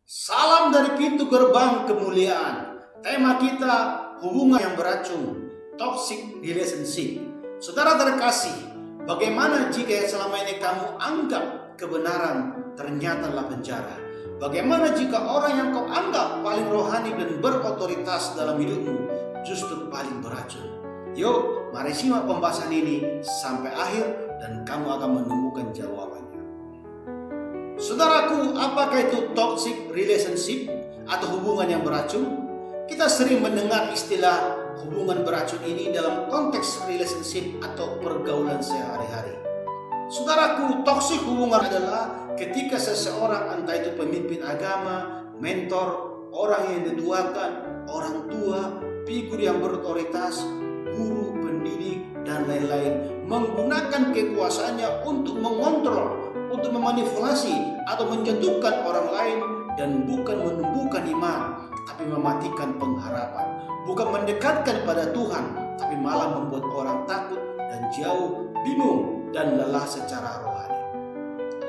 Salam dari pintu gerbang kemuliaan. Tema kita hubungan yang beracun, toxic relationship. Saudara terkasih, bagaimana jika selama ini kamu anggap kebenaran ternyata adalah penjara? Bagaimana jika orang yang kau anggap paling rohani dan berotoritas dalam hidupmu justru paling beracun? Yuk, mari simak pembahasan ini sampai akhir dan kamu akan menemukan jawabannya. Saudaraku, apakah itu toxic relationship atau hubungan yang beracun? Kita sering mendengar istilah hubungan beracun ini dalam konteks relationship atau pergaulan sehari-hari. Saudaraku, toxic hubungan adalah ketika seseorang, entah itu pemimpin agama, mentor, orang yang diduakan, orang tua, figur yang berotoritas, guru, pendidik, dan lain-lain, menggunakan kekuasaannya untuk mengontrol, untuk memanipulasi atau menjatuhkan orang lain, dan bukan menumbuhkan iman, tapi mematikan pengharapan. Bukan mendekatkan pada Tuhan, tapi malah membuat orang takut dan jauh, bingung, dan lelah secara rohani.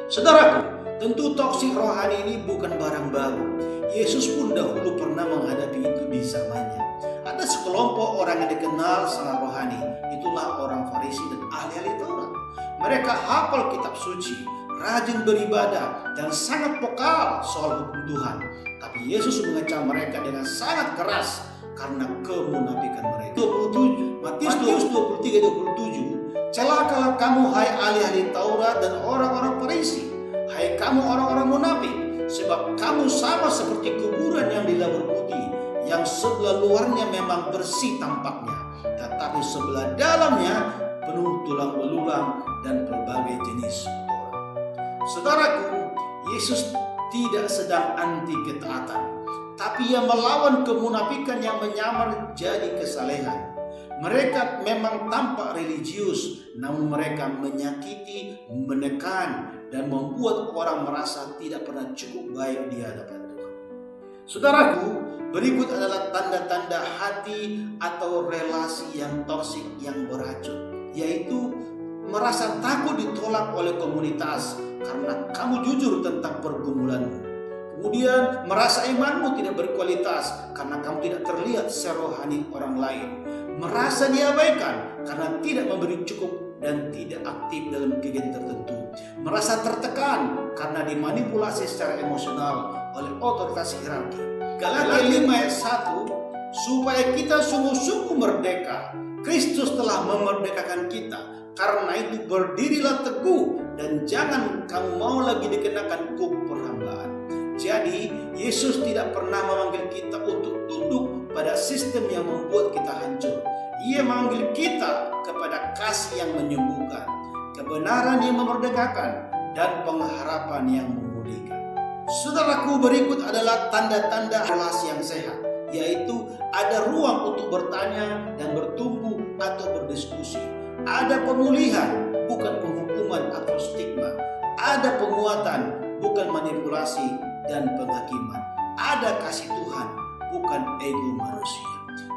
Saudaraku, tentu toksik rohani ini bukan barang baru. Yesus pun dahulu pernah menghadapi itu di zamannya. Ada sekelompok orang yang dikenal sangat rohani, itulah orang Farisi dan ahli-ahli Taurat. Mereka hafal kitab suci, rajin beribadah, dan sangat vokal soal hukum Tuhan. Tapi Yesus mengecam mereka dengan sangat keras karena kemunafikan mereka. Matius 23:27, celakalah kamu hai ahli-ahli Taurat dan orang-orang Farisi, hai kamu orang-orang munafik, sebab kamu sama seperti kuburan yang dilabur putih, yang sebelah luarnya memang bersih tampaknya, tetapi sebelah dalamnya penuh tulang belulang dan berbagai jenis kotoran. Saudaraku, Yesus tidak sedang anti ketaatan, tapi ia melawan kemunafikan yang menyamar jadi kesalehan. Mereka memang tampak religius, namun mereka menyakiti, menekan, dan membuat orang merasa tidak pernah cukup baik di hadapan Tuhan. Saudaraku, berikut adalah tanda-tanda hati atau relasi yang toksik yang beracun, yaitu merasa takut ditolak oleh komunitas karena kamu jujur tentang pergumulanmu. Kemudian merasa imanmu tidak berkualitas karena kamu tidak terlihat serohani orang lain. Merasa diabaikan karena tidak memberi cukup dan tidak aktif dalam kegiatan tertentu. Merasa tertekan karena dimanipulasi secara emosional oleh otoritas hierarki. Galatia 5:1, supaya kita sungguh-sungguh merdeka. Kristus telah memerdekakan kita. Karena itu berdirilah teguh dan jangan kamu mau lagi dikenakan kuk perhambaan. Jadi Yesus tidak pernah memanggil kita untuk tunduk pada sistem yang membuat kita hancur. Ia memanggil kita kepada kasih yang menyembuhkan, kebenaran yang memerdekakan, dan pengharapan yang memulihkan. Saudaraku, berikut adalah tanda-tanda relasi yang sehat, yaitu ada ruang untuk bertanya dan bertumbuh atau berdiskusi. Ada pemulihan, bukan penghukuman atau stigma. Ada penguatan, bukan manipulasi dan penghakiman. Ada kasih Tuhan, bukan ego manusia.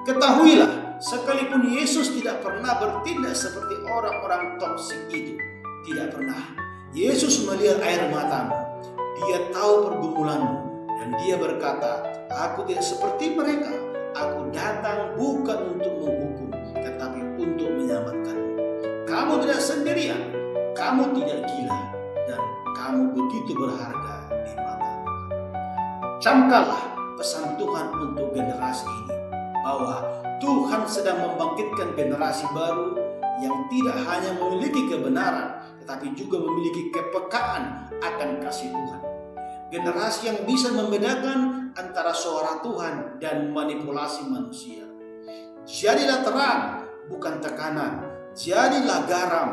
Ketahuilah, sekalipun Yesus tidak pernah bertindak seperti orang-orang toksik itu. Tidak pernah. Yesus melihat air matamu. Dia tahu pergumulanmu. Dan dia berkata, aku tidak seperti mereka. Aku datang bukan untuk menghukum, tetapi untuk menyelamatkanmu. Kamu tidak sendirian, kamu tidak gila, dan kamu begitu berharga di mata Tuhan. Camkanlah pesan Tuhan untuk generasi ini, bahwa Tuhan sedang membangkitkan generasi baru yang tidak hanya memiliki kebenaran, tetapi juga memiliki kepekaan akan kasih Tuhan. Generasi yang bisa membedakan antara suara Tuhan dan manipulasi manusia. Jadilah terang, bukan tekanan. Jadilah garam,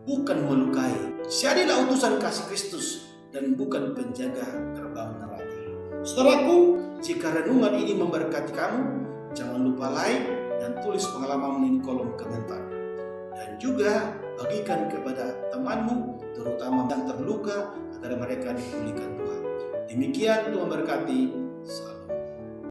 bukan melukai. Jadilah utusan kasih Kristus dan bukan penjaga gerbang neraka. Saudaraku, jika renungan ini memberkati kamu, jangan lupa like dan tulis pengalaman di kolom komentar. Dan juga bagikan kepada temanmu, terutama yang terluka, agar mereka dipulihkan Tuhan. Demikian, Tuhan berkati. Salam.